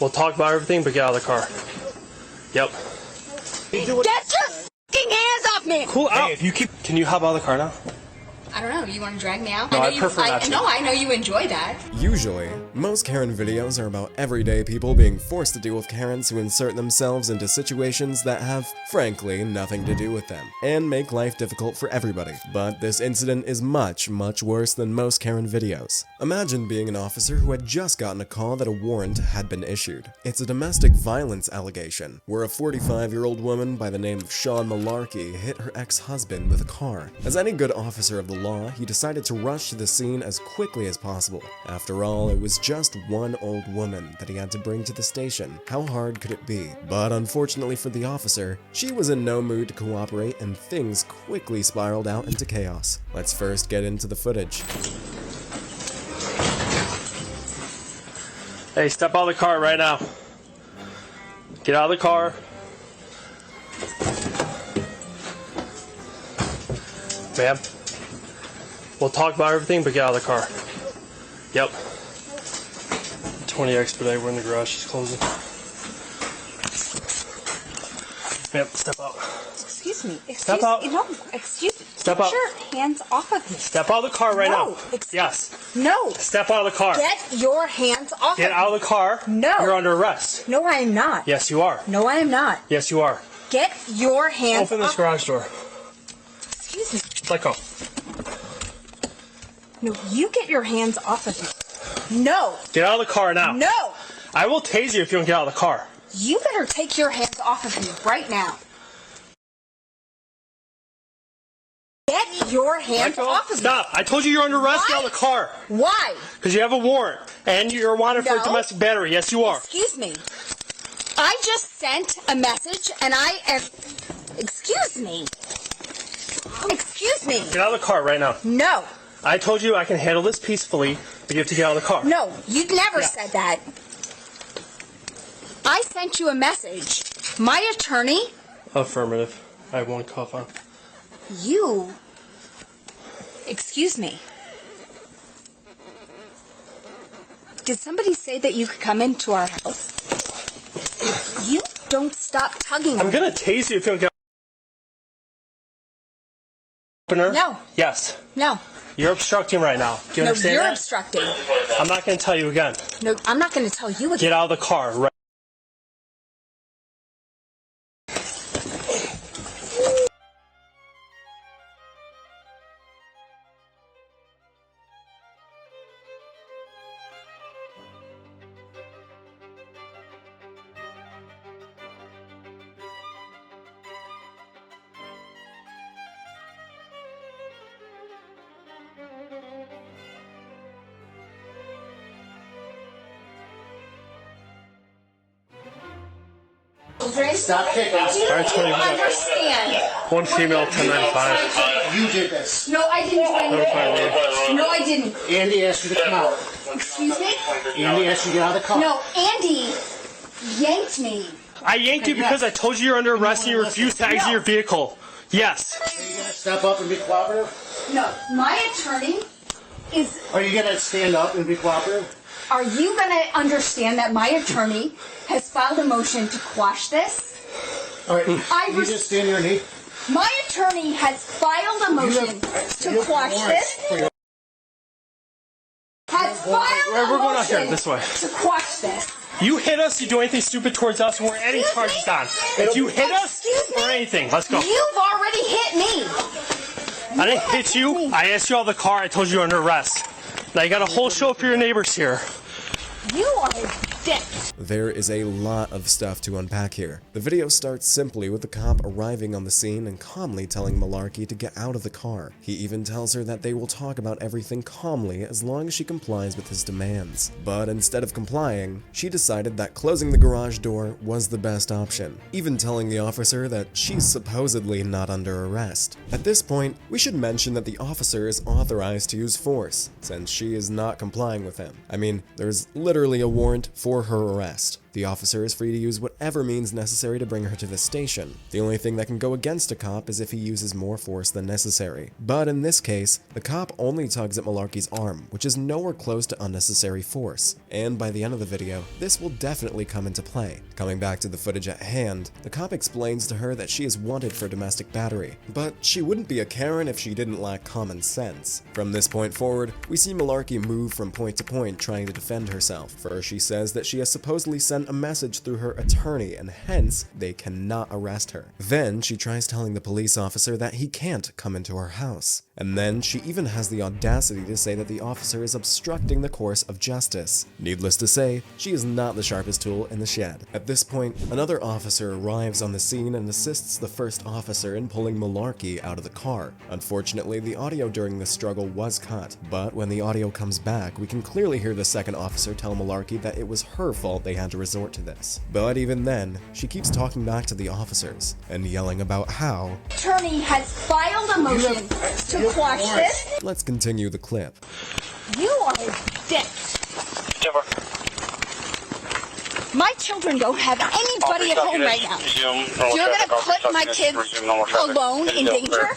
We'll talk about everything, but get out of the car. Yep. Get your fucking hands off me! Cool out. Hey, if you keep... Can you hop out of the car now? I don't know. You want to drag me out? No, I prefer not to. No, I know you enjoy that. Usually, most Karen videos are about everyday people being forced to deal with Karens who insert themselves into situations that have, frankly, nothing to do with them, and make life difficult for everybody. But this incident is much, much worse than most Karen videos. Imagine being an officer who had just gotten a call that a warrant had been issued. It's a domestic violence allegation, where a 45-year-old woman by the name of Sean Malarkey hit her ex-husband with a car. As any good officer of the law, he decided to rush to the scene as quickly as possible. After all, it was just one old woman that he had to bring to the station. How hard could it be? But unfortunately for the officer, she was in no mood to cooperate and things quickly spiraled out into chaos. Let's first get into the footage. Hey, step out of the car right now. Get out of the car. Ma'am. We'll talk about everything, but get out of the car. Yep. 20 expedite, we're in the garage, just closing. Ma'am, step out. Excuse me. Step out. No, excuse me. Step Get out. your hands off of me. Step out of the car right No, now. excuse- Yes. No. Step out of the car. Get your hands off Get of out me. of the car. No. You're under arrest. No, I am not. Yes, you are. No, I am not. Yes, you are. Get your hands Open this off. garage door. Excuse me. Let go. No, you get your hands off of me. No. Get out of the car now. No. I will tase you if you don't get out of the car. You better take your hands off of me right now. Get your hands Let go. off of me. Stop. I told you you're under arrest. Get out of the car. Why? Because you have a warrant. And you're wanted for No. domestic battery. Yes, you are. Excuse me. I just sent a message and I am... Excuse me. Excuse me. Get out of the car right now. No. I told you I can handle this peacefully, but you have to get out of the car. No, you never Yeah. said that. I sent you a message. My attorney, Affirmative. I have one cuff on. you... Excuse me. Did somebody say that you could come into our house? If you don't stop tugging I'm on gonna tase you if you don't get opener. No. Yes. No. You're obstructing right now. Do you No, understand you're that? obstructing. I'm not gonna tell you again. No, I'm not going to tell you again. Get out of the car right. Stop kicking. Do you All right, 20 minutes. understand? One female, 1095. You did this. No, I didn't do anything. No, I didn't. Andy asked you to come out. Excuse me? Andy asked you to get out of the car. No, Andy yanked me. I yanked you because I told you you're under arrest and you refused to exit No. your vehicle. Yes. Are you going to step up and be cooperative? No, my attorney is... Are you going to stand up and be cooperative? Are you going to understand that my attorney has filed a motion to quash this? All right. I You was- just stand your knee. My attorney has filed a motion to quash this. Has filed We're a going out here, motion this way. to quash this. You hit us, you do anything stupid towards us, and we're adding Excuse charges me? on. If you hit us Excuse me? or anything, let's go. You've already hit me. I didn't hit you. I asked you out of the car. I told you you're under arrest. Now you got a whole show for your neighbors here. You are a dick. There is a lot of stuff to unpack here. The video starts simply with the cop arriving on the scene and calmly telling Malarkey to get out of the car. He even tells her that they will talk about everything calmly as long as she complies with his demands. But instead of complying, she decided that closing the garage door was the best option, even telling the officer that she's supposedly not under arrest. At this point, we should mention that the officer is authorized to use force, since she is not complying with him. I mean, there's literally a warrant for her arrest. The officer is free to use whatever means necessary to bring her to the station. The only thing that can go against a cop is if he uses more force than necessary. But in this case, the cop only tugs at Malarkey's arm, which is nowhere close to unnecessary force. And by the end of the video, this will definitely come into play. Coming back to the footage at hand, the cop explains to her that she is wanted for domestic battery, but she wouldn't be a Karen if she didn't lack common sense. From this point forward, we see Malarkey move from point to point trying to defend herself. First, she says that she has supposedly sent a message through her attorney and hence they cannot arrest her. Then she tries telling the police officer that he can't come into her house. And then she even has the audacity to say that the officer is obstructing the course of justice. Needless to say, she is not the sharpest tool in the shed. At this point, another officer arrives on the scene and assists the first officer in pulling Malarkey out of the car. Unfortunately, the audio during this struggle was cut, but when the audio comes back, we can clearly hear the second officer tell Malarkey that it was her fault they had to resort to this. But even then, she keeps talking back to the officers and yelling about how Attorney has filed a motion to quash this. Let's continue the clip. You are a dick. My children don't have anybody at home right now. You're going to put my kids alone in danger?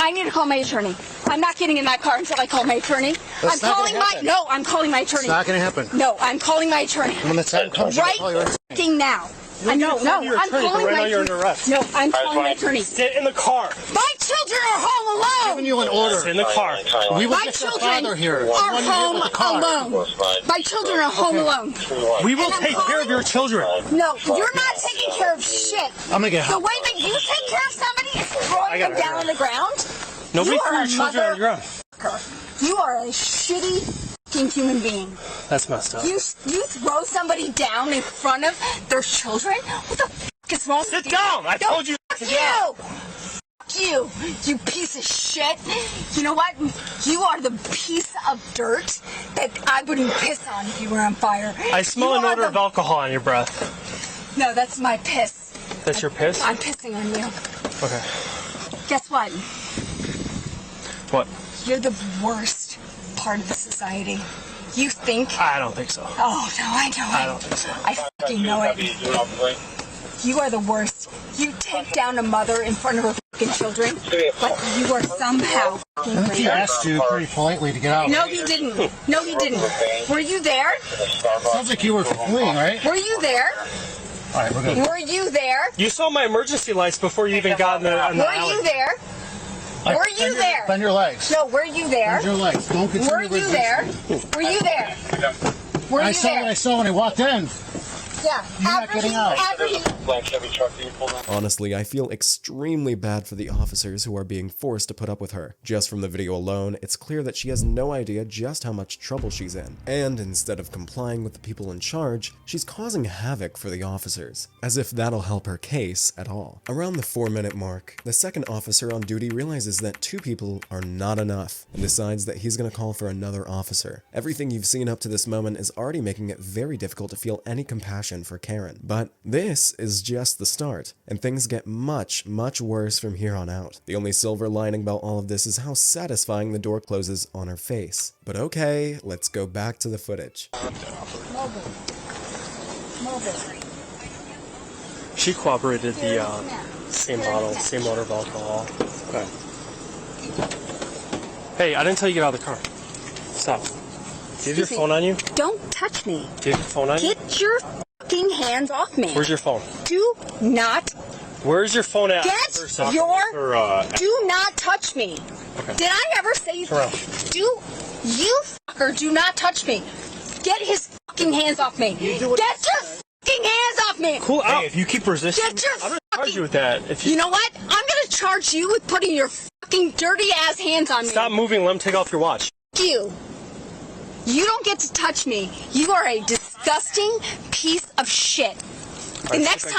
I need to call my attorney. I'm not getting in that car until I call my attorney. I'm calling my attorney. It's not going to happen. No, I'm calling my attorney. When the time comes, Right f***ing now. I'm calling my attorney. No, I'm calling my attorney. Sit in the car. My children are home alone. giving you an order. Sit in the car. We will My get your children father here. are home alone. My children are home alone. We will take care of your children. No, you're not taking care of shit. I'm gonna get The way that you take care of somebody is throwing them down on the ground. Nobody You threw are your a children on the ground. You are a shitty f***ing human being. That's messed up. You throw somebody down in front of their children? What the f*** is wrong with you? Sit down! I told you to sit down. Fuck you! You piece of shit! You know what? You are the piece of dirt that I wouldn't piss on if you were on fire. I smell You an are odor of alcohol on your breath. No, that's my piss. That's your piss? I'm pissing on you. Okay. Guess what? What? You're the worst part of the society. You think... I don't think so. Oh, no, I know it. I don't think so. I fucking know it. You are the worst. You take down a mother in front of her fucking children, but you are somehow fucking He great. asked you pretty politely to get out. No, he didn't. No, he didn't. Were you there? Sounds like you were fleeing, right? Were you there? All right, we're good. Were you there? You saw my emergency lights before you even got in the Were alley. you there? Were you there? Bend your legs. No, were you there? Bend your legs. Don't continue Were you there? Were you there? Were I you saw what I there? saw when I walked in. Yeah. You're not getting out. After he Honestly, I feel extremely bad for the officers who are being forced to put up with her. Just from the video alone, it's clear that she has no idea just how much trouble she's in. And instead of complying with the people in charge, she's causing havoc for the officers, as if that'll help her case at all. Around the 4-minute mark, the second officer on duty realizes that 2 people are not enough and decides that he's gonna call for another officer. Everything you've seen up to this moment is already making it very difficult to feel any compassion for Karen. But this is just the start, and things get much, much worse from here on out. The only silver lining about all of this is how satisfying the door closes on her face. But okay, let's go back to the footage. She cooperated the same odor of alcohol. Okay. Hey, I didn't tell you to get out of the car. Stop. Do you have your phone on you? Don't touch me. Do you have your phone on you? Get your fucking hands off me. Where's your phone? Do not Where's your phone at? get your... Do not touch me. Okay. Did I ever say... Turn around. You fucker do not touch me. Get his fucking hands off me. Get your fucking hands off me. Cool out. Hey, if you keep resisting, Get your I'm gonna charge you with that. If You know what? I'm gonna charge you with putting your fucking dirty ass hands on me. Stop moving, let him take off your watch. Fuck you. You don't get to touch me. You are a disgusting piece of shit. The next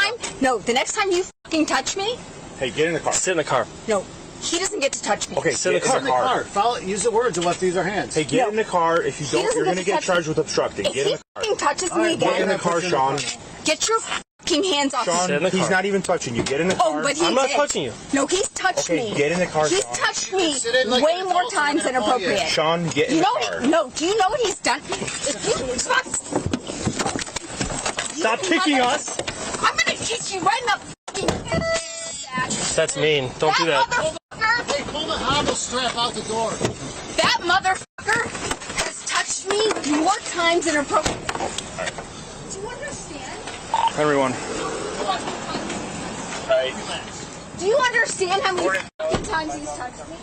time you fucking touch me, Hey, get in the car. Sit in the car. no, he doesn't get to touch me. Okay, Sit in get the in the car. car. Follow, use the words of what these are hands. Hey, get in the car. If you He don't, doesn't you're get going to to get touch charged with obstructing. If Get he in the car. fucking touches me Get in again, the car, Sean. get your fucking hands off Sean, me. in the he's car. not even touching you. Get in the car. Oh, but he I'm not did. touching you. No, he's touched Okay, me. get in the car, He's Sean. touched me Sit in like way an more adult, times than I'm gonna call you. appropriate. Sean, get in You the know car. what? No, do you know what he's done? If you Stop kicking us. I'm gonna kick you right in the fucking face. That's mean. Don't do that. Motherfucker, Hey, pull the hobble strap out the door. that motherfucker has touched me more times inappropriately. Do you understand? Everyone. Do you understand how many fucking times he's touched me?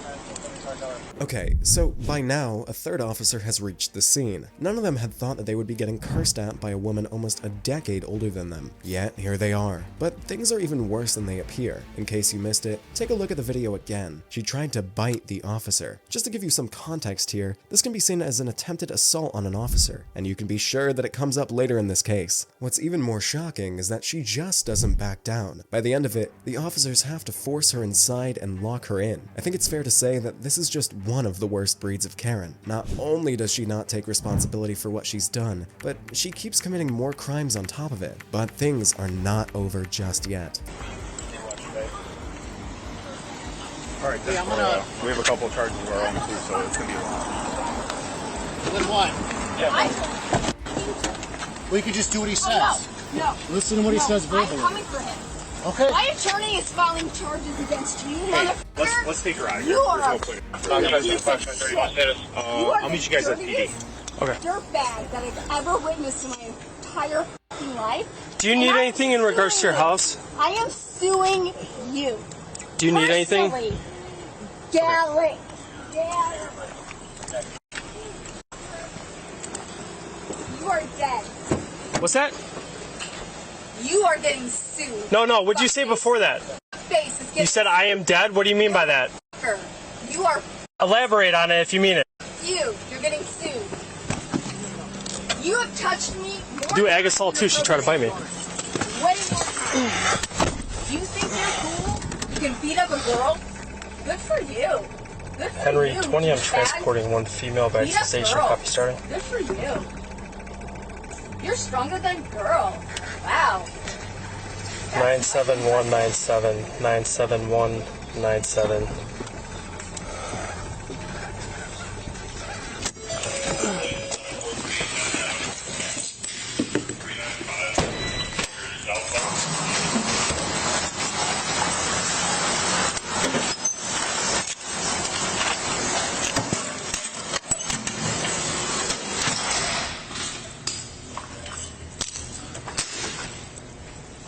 Okay, so by now, a third officer has reached the scene. None of them had thought that they would be getting cursed at by a woman almost a decade older than them. Yet, here they are. But things are even worse than they appear. In case you missed it, take a look at the video again. She tried to bite the officer. Just to give you some context here, this can be seen as an attempted assault on an officer, and you can be sure that it comes up later in this case. What's even more shocking is that she just doesn't back down. By the end of it, the officers have to force her inside and lock her in. I think it's fair to say that this is just one of the worst breeds of Karen. Not only does she not take responsibility for what she's done, but she keeps committing more crimes on top of it. But things are not over just yet. Alright, we have a couple of charges of our own too, so it's gonna be a lot. Then what? We could just do what he says. No. Listen to what he says I'm verbally. coming for him. Okay. My attorney is filing charges against you, motherfucker. Let's take her out of You here. are Let's a go quick. I'll meet you guys at PD. Okay. dirtbag that I've ever witnessed in my entire fucking life. Do you need And I'm anything in regards to your suing you. house? I am suing you. Do you need anything? Personally. Gary. You are dead. What's that? You are getting sued. No, what'd you say before that? Face is getting You said I am dead? What do you mean by that? sued. You are Elaborate on it if you mean it. You're getting sued. You have touched me more Do times Agasol too, she tried to bite me. Way more times. You think you're cool? You can beat up a girl? Good for you. Good for Henry, you. 20, I'm douchebag. transporting one female back to Beat the up station. girl. Copy starting. Good for you. You're stronger than girl. Wow. 97197, 97197.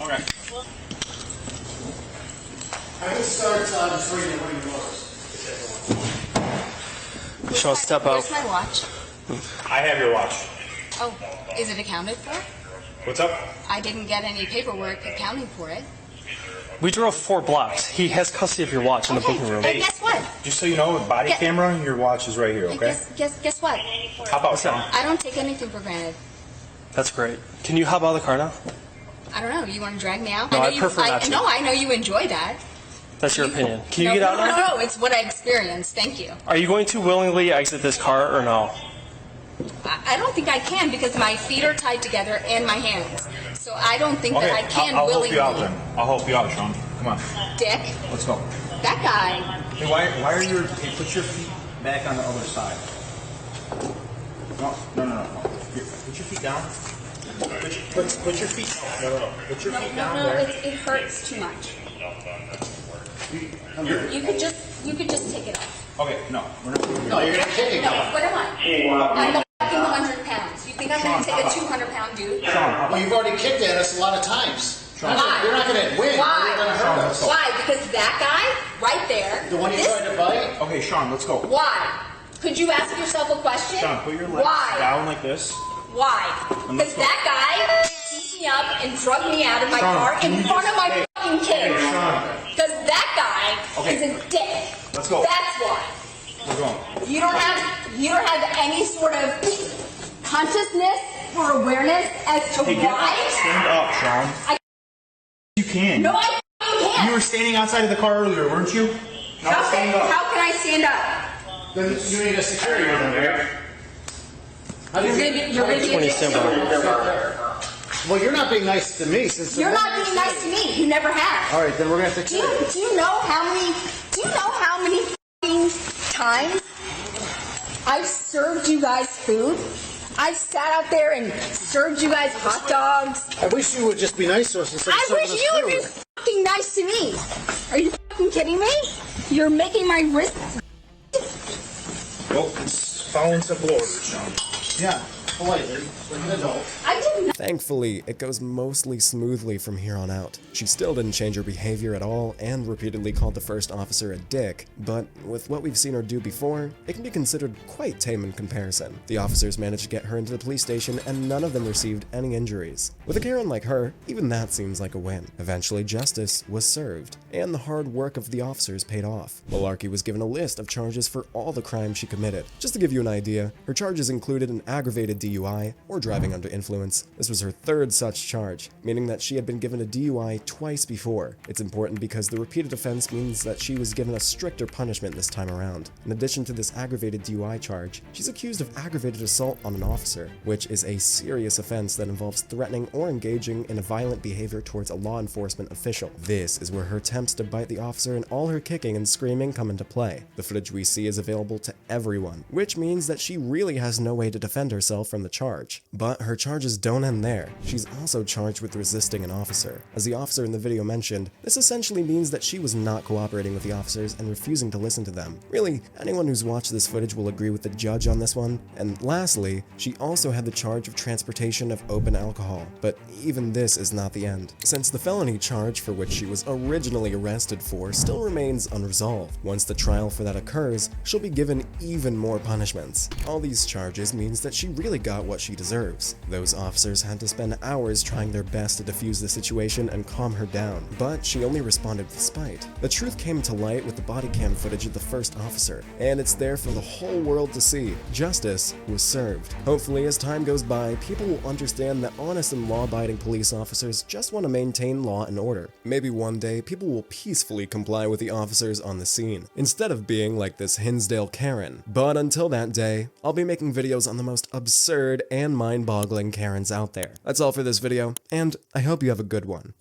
Okay. I can start before you ring yours. Sean, step out. Where's my watch? I have your watch. Oh, is it accounted for? What's up? I didn't get any paperwork accounting for it. We drove 4 blocks. He has custody of your watch in the booking room. And guess what? Just so you know, with body Yeah. camera, your watch is right here, okay? Guess what? How about Sean? I don't take anything for granted. That's great. Can you hop out of the car now? I don't know. You want to drag me out? No, know I'd prefer not to. No, I know you enjoy that. That's your opinion. Can you no, get out now? No, it's what I experienced. Thank you. Are you going to willingly exit this car or no? I don't think I can because my feet are tied together and my hands. So I don't think that I can I'll help willingly. you out then. I'll help you out, Sean. Come on. Dick, Let's go. that guy. Hey, why are you... Hey, put your feet back on the other side. No. Here, put your feet down. Put your feet down. No. Put your feet down there. It hurts too much. You could just take it off. Okay, no. We're not... No, you're gonna kick it. No, what am I? I'm a fucking 100 pounds. You think I'm gonna take a 200-pound dude? Sean, Well, you've already kicked at us a lot of times. Sean. You're not gonna win. Why? You're gonna hurt us. Why? Because that guy right there. The one you this- tried to bite? Okay, Sean, let's go. Why? Could you ask yourself a question? Sean, put your legs Why? down like this. Why? And Because let's go. that guy beat me up and drugged me out of my Sean, car can in you front just- of my hey, fucking kids. Hey, Sean. Because that guy Okay. is a dick. Let's go. That's why. We're going. You don't have any sort of consciousness or awareness as to Hey, why. stand up, Sean. You can. No, I fucking can't. You were standing outside of the car earlier, weren't you? Now how, stand up. how can I stand up? Then you need a security one, right? How do you You're gonna be a 20 dick to me. Well, you're not being nice to me since... You're not being nice to me. You never have. All right, then we're gonna fix Do it. you know how many fucking times I've served you guys food? I sat out there and served you guys hot dogs. I wish you would just be nice to us instead of I serving wish us you would be food. fucking nice to me. Are you fucking kidding me? You're making my wrist. Well, it's following simple orders, Sean. Yeah, politely, like an adult. I did not. Thankfully, it goes mostly smoothly from here on out. She still didn't change her behavior at all and repeatedly called the first officer a dick, but with what we've seen her do before, it can be considered quite tame in comparison. The officers managed to get her into the police station and none of them received any injuries. With a Karen like her, even that seems like a win. Eventually, justice was served, and the hard work of the officers paid off. Malarkey was given a list of charges for all the crimes she committed. Just to give you an idea, her charges included an aggravated DUI, or driving under influence. This was her third such charge, meaning that she had been given a DUI twice before. It's important because the repeated offense means that she was given a stricter punishment this time around. In addition to this aggravated DUI charge, she's accused of aggravated assault on an officer, which is a serious offense that involves threatening or engaging in a violent behavior towards a law enforcement official. This is where her attempts to bite the officer and all her kicking and screaming come into play. The footage we see is available to everyone, which means that she really has no way to defend herself from the charge. But her charges don't end there. She's also charged with resisting an officer. As the officer in the video mentioned, this essentially means that she was not cooperating with the officers and refusing to listen to them. Really, anyone who's watched this footage will agree with the judge on this one. And lastly, she also had the charge of transportation of open alcohol, but even this is not the end, since the felony charge for which she was originally arrested for still remains unresolved. Once the trial for that occurs, she'll be given even more punishments. All these charges means that she really got what she deserves. Those officers had to spend hours trying their best to defuse the situation and calm her down, but she only responded with spite. The truth came to light with the body cam footage of the first officer, and it's there for the whole world to see. Justice was served. Hopefully, as time goes by, people will understand that honest and law-abiding police officers just want to maintain law and order. Maybe one day, people will peacefully comply with the officers on the scene, instead of being like this Hinsdale Karen. But until that day, I'll be making videos on the most absurd and mind-boggling Karens out there. That's all for this video, and I hope you have a good one.